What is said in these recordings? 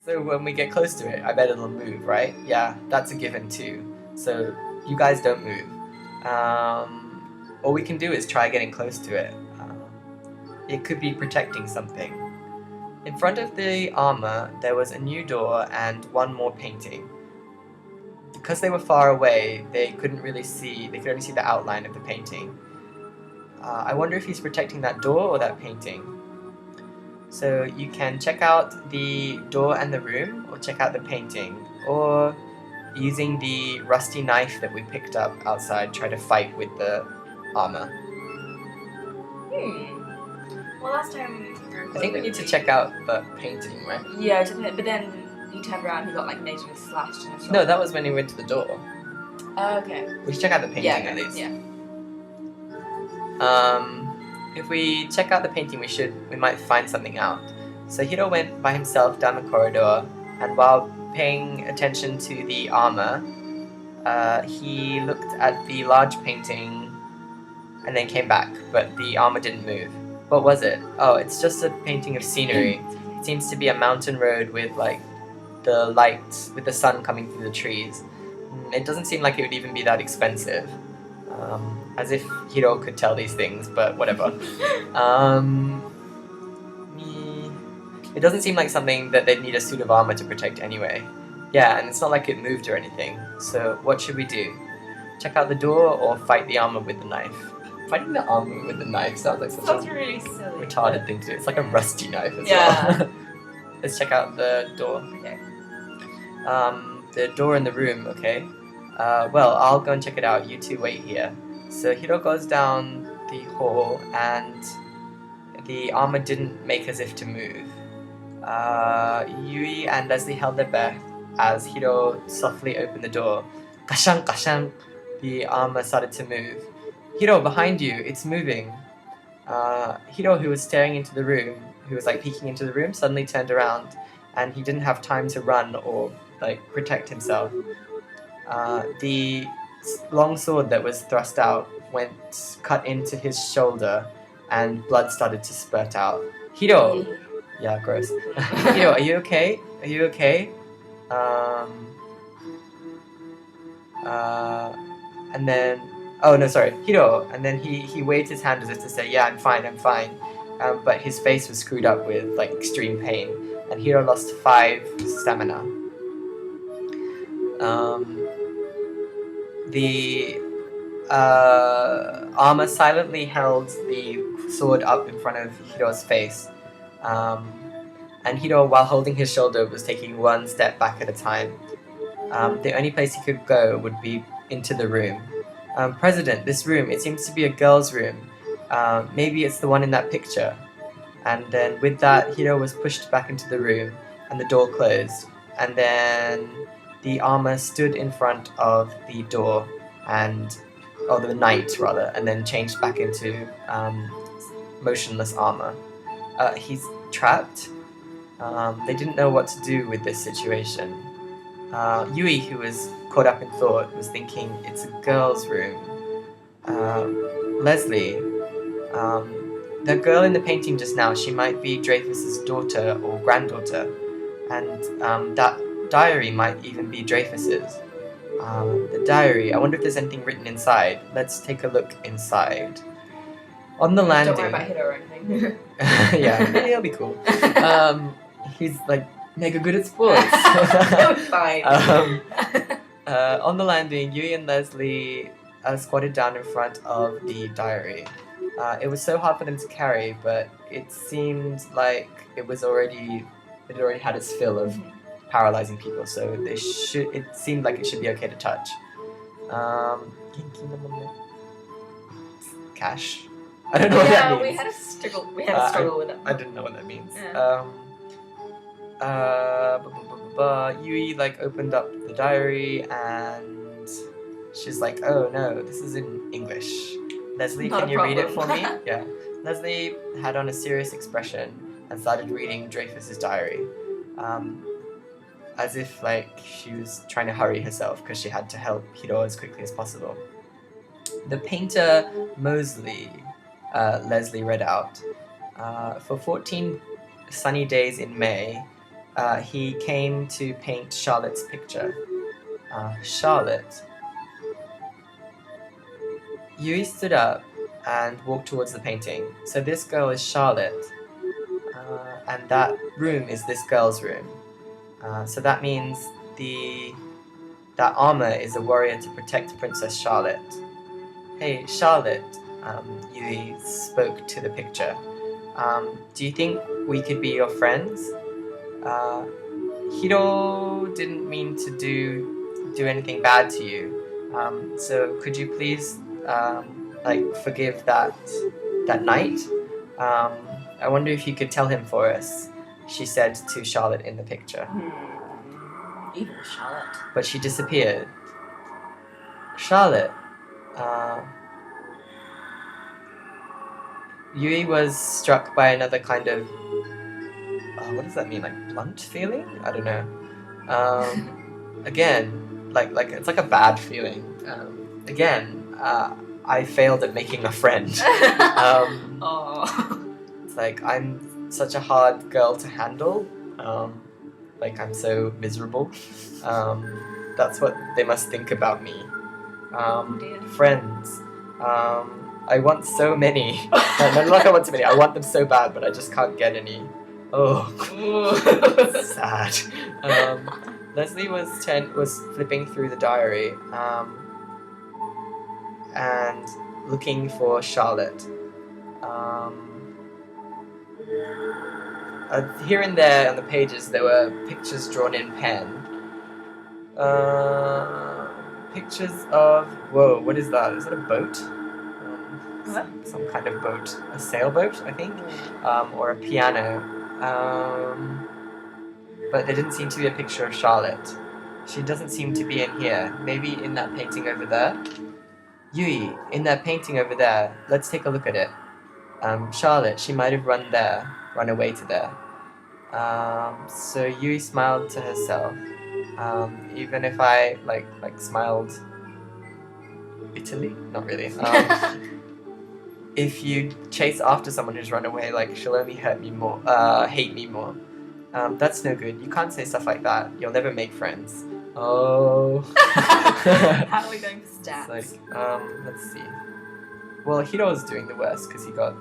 So when we get close to it, I bet it'll move, right? Yeah, that's a given too. So you guys don't move. All we can do is try getting close to it. It could be protecting something. In front of the armor, there was a new door and one more painting. Because they were far away, they couldn't really see, they could only see the outline of the painting. I wonder if he's protecting that door or that painting. So you can check out the door and the room, or check out the painting, or using the rusty knife that we picked up outside, try to fight with the armor. Well, last time I think we need to check out the painting, right? Yeah, but then he turned around, he got like majorly slashed in his shoulder. No, that was when he went to the door. Okay. We should check out the painting Yeah, at least. yeah. If we check out the painting, we might find something out. So Hiro went by himself down the corridor, and while paying attention to the armor, he looked at the large painting and then came back, but the armor didn't move. What was it? Oh, it's just a painting of scenery. It seems to be a mountain road with like the light, with the sun coming through the trees. It doesn't seem like it would even be that expensive. As if Hiro could tell these things, but whatever. It doesn't seem like something that they'd need a suit of armor to protect anyway. Yeah, and it's not like it moved or anything. So what should we do? Check out the door or fight the armor with the knife? Fighting the armor with the knife sounds like such a really silly. retarded thing to do. It's like a rusty knife as Yeah. well. Let's check out the door. Okay. The door in the room, okay. Well, I'll go and check it out. You two wait here. So Hiro goes down the hall and the armor didn't make as if to move. Yui and Leslie held their breath as Hiro softly opened the door. Kashang, kashang! The armor started to move. Hiro, behind you, it's moving. Hiro, who was staring into the room, who was like peeking into the room, suddenly turned around and he didn't have time to run or like protect himself. The long sword that was thrust out cut into his shoulder and blood started to spurt out. Hiro! Yeah, gross. Hiro, are you okay? Are you okay? And then, oh no, sorry, Hiro. And then he waved his hand as if to say, yeah, I'm fine. But his face was screwed up with like extreme pain, and Hiro lost 5 stamina. The armor silently held the sword up in front of Hiro's face. And Hiro, while holding his shoulder, was taking one step back at a time. The only place he could go would be into the room. President, this room, it seems to be a girl's room. Maybe it's the one in that picture. And then with that, Hiro was pushed back into the room, and the door closed. And then the armor stood in front of the door, the knight rather, and then changed back into motionless armor. He's trapped. They didn't know what to do with this situation. Yui, who was caught up in thought, was thinking, it's a girl's room. Leslie, the girl in the painting just now, she might be Dreyfus's daughter or granddaughter, and that diary might even be Dreyfus's. The diary, I wonder if there's anything written inside. Let's take a look inside. On the landing... Don't worry about Hiro or anything. Yeah, maybe it'll be cool. He's like mega good at sports. Fine. On the landing, Yui and Leslie squatted down in front of the diary. It was so hard for them to carry, but it seemed like it had already had its fill of paralyzing people, so it seemed like it should be okay to touch. Cash? I don't know what that means. We had a struggle with it. I didn't know what that means. Yeah. Yui like opened up the diary and she's like, oh no, this is in English. Leslie, Not can a you read it for problem. me? Yeah. Leslie had on a serious expression and started reading Dreyfus's diary. As if like she was trying to hurry herself because she had to help Hiro as quickly as possible. The painter Mosley, Leslie read out, for 14 sunny days in May, he came to paint Charlotte's picture. Charlotte. Yui stood up and walked towards the painting. So this girl is Charlotte, and that room is this girl's room. So that means that armor is a warrior to protect Princess Charlotte. Hey, Charlotte, Yui spoke to the picture. Do you think we could be your friends? Hiro didn't mean to do anything bad to you. So could you please forgive that night? I wonder if you could tell him for us, she said to Charlotte in the picture. Evil Charlotte. But she disappeared. Charlotte. Yui was struck by another kind of what does that mean? Like blunt feeling? I don't know. Again, like it's like a bad feeling. I failed at making a friend. It's like I'm such a hard girl to handle. Like I'm so miserable. That's what they must think about me. Friends. I want so many. Not like I want so many. I want them so bad, but I just can't get any. Oh, sad. Leslie was flipping through the diary and looking for Charlotte. Here and there on the pages there were pictures drawn in pen. Pictures of... Whoa, what is that? Is it a boat? Some kind of boat. A sailboat, I think? Or a piano. But there didn't seem to be a picture of Charlotte. She doesn't seem to be in here. Maybe in that painting over there? Yui, in that painting over there. Let's take a look at it. Charlotte, she might have run away to there. So Yui smiled to herself. Even if I smiled Italy? Not really. If you chase after someone who's run away, she'll only hate me more. That's no good. You can't say stuff like that. You'll never make friends. Oh. How are we going for stats? Let's see. Well, Hiro's doing the worst because he got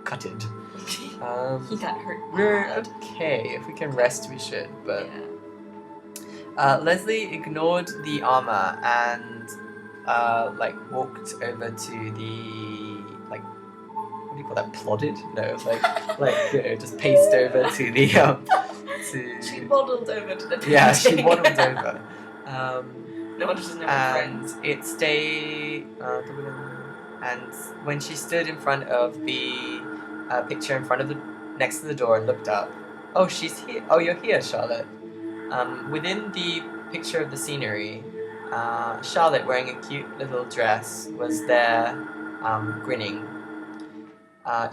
cutted. He got hurt. We're okay. If we can rest, we should. But Leslie ignored the armor and walked over to the what do you call that? Plodded? No, just paced over to the She waddled over to the painting. Yeah, she waddled over. No wonder she's never friends. It stayed. And when she stood in front of the picture next to the door and looked up, oh, she's here. Oh, you're here, Charlotte. Within the picture of the scenery, Charlotte, wearing a cute little dress, was there, grinning.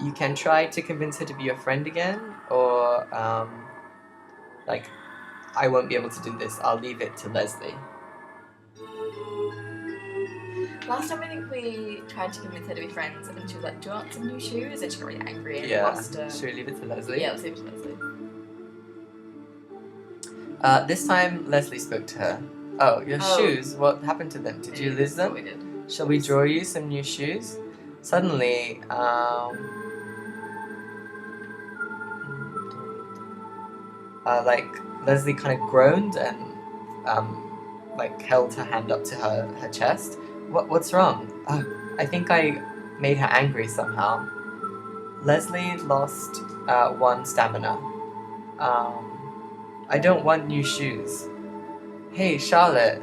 You can try to convince her to be your friend again, or I won't be able to do this. I'll leave it to Leslie. Last time I think we tried to convince her to be friends and she was like, do you want some new shoes? And she got really angry and lost her. Should we leave it to Leslie? Yeah, let's leave it to Leslie. This time Leslie spoke to her. Oh, your shoes, what happened to them? Did you lose them? We did. Shall we draw you some new shoes? Suddenly, Leslie kind of groaned and held her hand up to her chest. What's wrong? I think I made her angry somehow. Leslie lost 1 stamina. I don't want new shoes. Hey, Charlotte.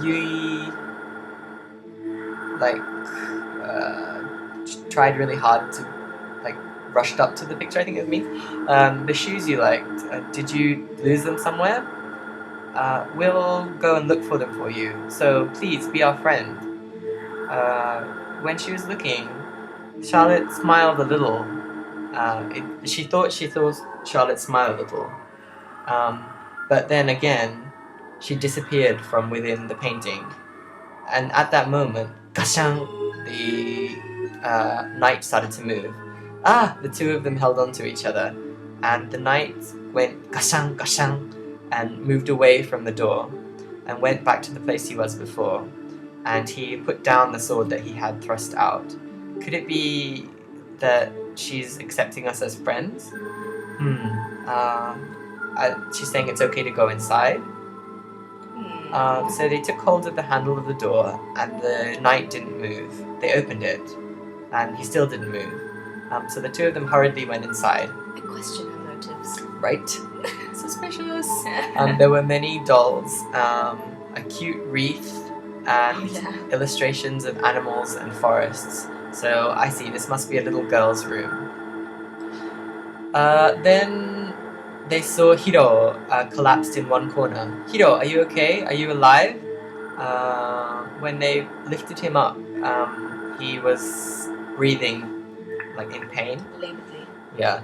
Yui tried really hard to rushed up to the picture, I think it was me. The shoes you liked, did you lose them somewhere? We'll go and look for them for you, so please be our friend. When she was looking, Charlotte smiled a little. She thought Charlotte smiled a little. But then again, she disappeared from within the painting. And at that moment, kashang, the knight started to move. The two of them held on to each other, and the knight went gashang gashang and moved away from the door and went back to the place he was before. And he put down the sword that he had thrust out. Could it be that she's accepting us as friends? She's saying it's okay to go inside. So they took hold of the handle of the door, and the knight didn't move. They opened it, and he still didn't move. So the two of them hurriedly went inside. I question her motives. Right? Suspicious. There were many dolls, a cute wreath, and illustrations of animals and forests. So I see, this must be a little girl's room. Then they saw Hiro collapsed in one corner. Hiro, are you okay? Are you alive? When they lifted him up, he was breathing like in pain. Laboredly. Yeah.